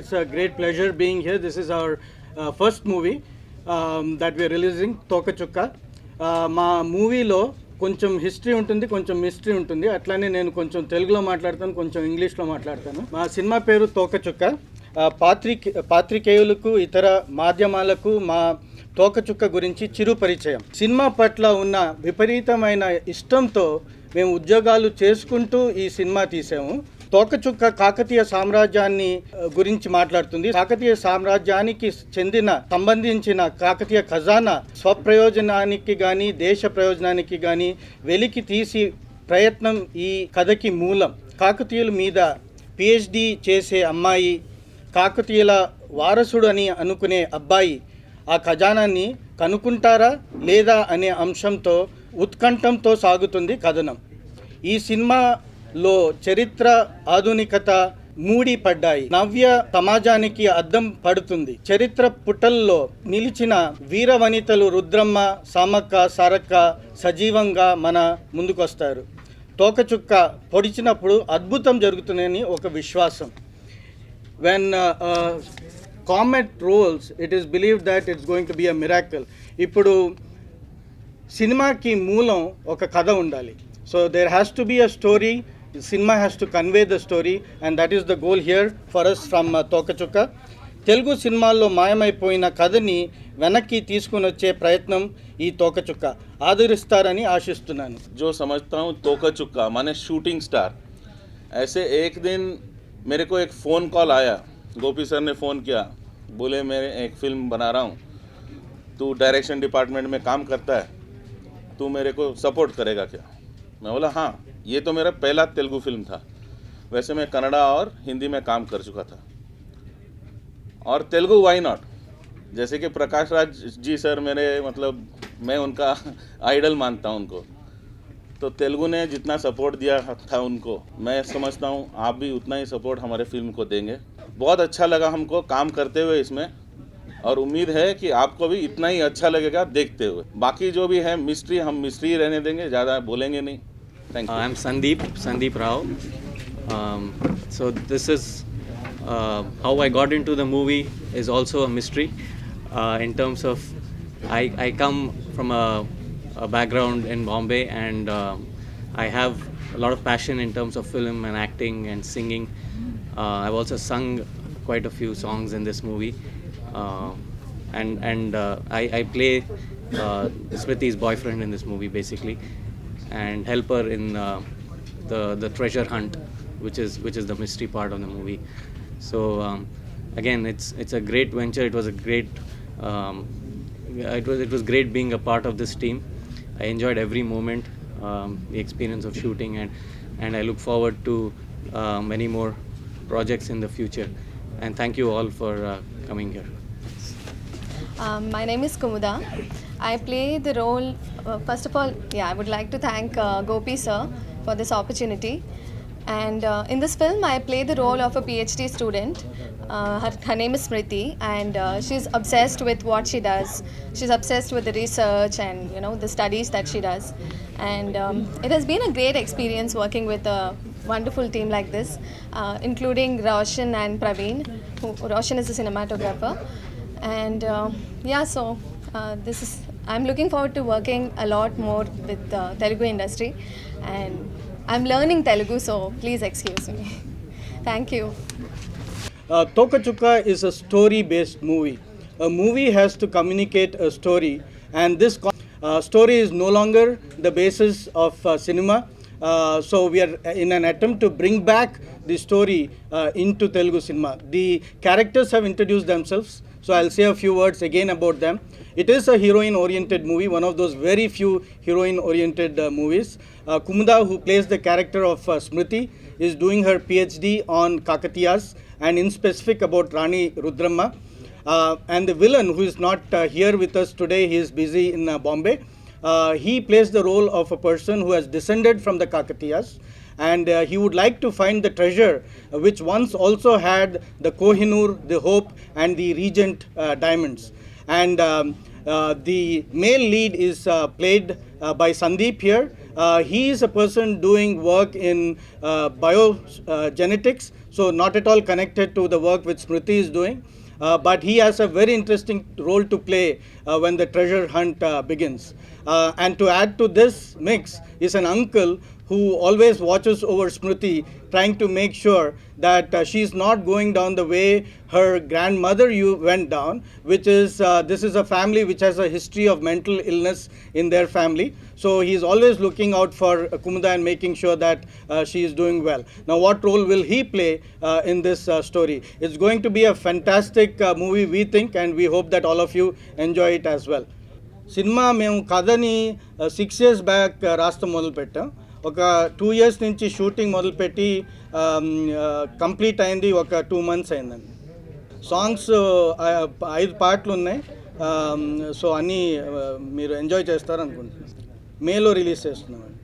it's a great pleasure being here. This is our first movie that we are releasing, Toka Chukka. మా మూవీలో కొంచెం history ఉంటుంది, కొంచెం mystery ఉంటుంది. అట్లానే నేను కొంచెం తెలుగులో మాట్లాడతాను, కొంచెం ఇంగ్లీష్లో మాట్లాడతాను. మా సినిమా పేరు తోకచుక్క. పాత్రికేయులకు ఇతర మాధ్యమాలకు మా తోకచుక్క గురించి చిరు పరిచయం. సినిమా పట్ల ఉన్న విపరీతమైన ఇష్టంతో మేము ఉద్యోగాలు చేసుకుంటూ ఈ సినిమా తీసాము. తోకచుక్క కాకతీయ సామ్రాజ్యాన్ని గురించి మాట్లాడుతుంది. కాకతీయ సామ్రాజ్యానికి సంబంధించిన కాకతీయ ఖజానా స్వప్రయోజనానికి కానీ దేశ ప్రయోజనానికి కానీ వెలికి తీసి ప్రయత్నం ఈ కథకి మూలం. కాకతీయుల మీద పిహెచ్డి చేసే అమ్మాయి, కాకతీయుల వారసుడు అని అనుకునే అబ్బాయి ఆ ఖజానాన్ని కనుక్కుంటారా లేదా అనే అంశంతో ఉత్కంఠంతో సాగుతుంది కథనం. ఈ సినిమాలో చరిత్ర, ఆధునికత మూడి పడ్డాయి. నవ్య సమాజానికి అద్దం పడుతుంది. చరిత్ర పుటల్లో నిలిచిన వీర వనితలు రుద్రమ్మ, సామక్క, సారక్క సజీవంగా మన ముందుకొస్తారు. తోకచుక్క పొడిచినప్పుడు అద్భుతం జరుగుతుందని ఒక విశ్వాసం. When comet rolls, it is believed that it's going to be a miracle. ఇప్పుడు సినిమాకి మూలం ఒక కథ ఉండాలి. So there has to be a story. The cinema has to convey the story, and that is the goal here for us from Tokachukka. Telugu సినిమాల్లో మాయమైపోయిన కథని వెనక్కి తీసుకుని వచ్చే ప్రయత్నం ఈ తోకచుక్క. ఆదరిస్తారని ఆశిస్తున్నాను. जो समझता हूँ तोकचुक्का माने शूटिंग स्टार. ऐसे एक दिन मेरे को एक फ़ोन कॉल आया, गोपी सर ने फ़ोन किया, बोले मैं एक फ़िल्म बना रहा हूँ, तू डायरेक्शन डिपार्टमेंट में काम करता है, तू मेरे को सपोर्ट करेगा क्या? मैं बोला हाँ. ये तो मेरा पहला तेलुगु फिल्म था. वैसे मैं कन्नड़ा और हिंदी में काम कर चुका था, और तेलुगु वाई नॉट. जैसे कि प्रकाश राज जी सर मेरे मतलब मैं उनका आइडल मानता हूँ उनको, तो तेलुगु ने जितना सपोर्ट दिया था उनको, मैं समझता हूँ आप भी उतना ही सपोर्ट हमारे फिल्म को देंगे. बहुत अच्छा लगा हमको काम करते हुए इसमें, और उम्मीद है कि आपको भी इतना ही अच्छा लगेगा देखते हुए. बाकी जो भी है मिस्ट्री, हम मिस्ट्री रहने देंगे, ज़्यादा बोलेंगे नहीं. Thank you. I'm Sandeep Rao. So this is how I got into the movie is also a mystery. In terms of I come from a background in Bombay, and I have a lot of passion in terms of film and acting and singing. I've also sung quite a few songs in this movie, and I play Smriti's boyfriend in this movie basically, and help her in the treasure hunt, which is the mystery part of the movie. So again, it's a great venture. It was a great it was great being a part of this team. I enjoyed every moment, the experience of shooting, and I look forward to many more projects in the future. And thank you all for coming here. My name is Kumuda. I play the role, first of all, I would like to thank Gopi sir for this opportunity. And in this film, I play the role of a PhD student. Her name is Smriti, and she's obsessed with what she does. She's obsessed with the research and the studies that she does. And it has been a great experience working with a wonderful team like this, including Roshan and Praveen. Roshan is a cinematographer, and so this is. I'm looking forward to working a lot more with the Telugu industry, and I'm learning Telugu, so please excuse me. Thank you. Tokachukka is a story-based movie. A movie has to communicate a story, and this story is no longer the basis of cinema. So we are in an attempt to bring back the story into Telugu cinema. The characters have introduced themselves, so I'll say a few words again about them. It is a heroine-oriented movie, one of those very few heroine-oriented movies. Kumuda, who plays the character of Smriti, is doing her PhD on Kakatiyas, and in specific about Rani Rudramma. And the villain, who is not here with us today, he is busy in Bombay. He plays the role of a person who has descended from the Kakatiyas, and he would like to find the treasure which once also had the Kohinoor, the Hope, and the Regent diamonds. And the male lead is played by Sandeep here. He is a person doing work in biogenetics, so not at all connected to the work which Smriti is doing. But he has a very interesting role to play when the treasure hunt begins. And to add to this mix is an uncle who always watches over Smriti, trying to make sure that she is not going down the way her grandmother went down, which is this is a family which has a history of mental illness in their family. So he is always looking out for Kumuda and making sure that she is doing well. Now, what role will he play in this story? It's going to be a fantastic movie, we think, and we hope that all of you enjoy it as well. Cinema మేము కథని 6 years back రాస్తాం మొదలుపెట్టాం. ఒక 2 years నుంచి shooting మొదలుపెట్టి complete అయింది ఒక 2 months అయిందండి. సాంగ్స్ 5 పాటలు ఉన్నాయి. సో అన్నీ మీరు ఎంజాయ్ చేస్తారు అనుకుంటున్నాను. మేలో రిలీజ్ చేస్తున్నామండి.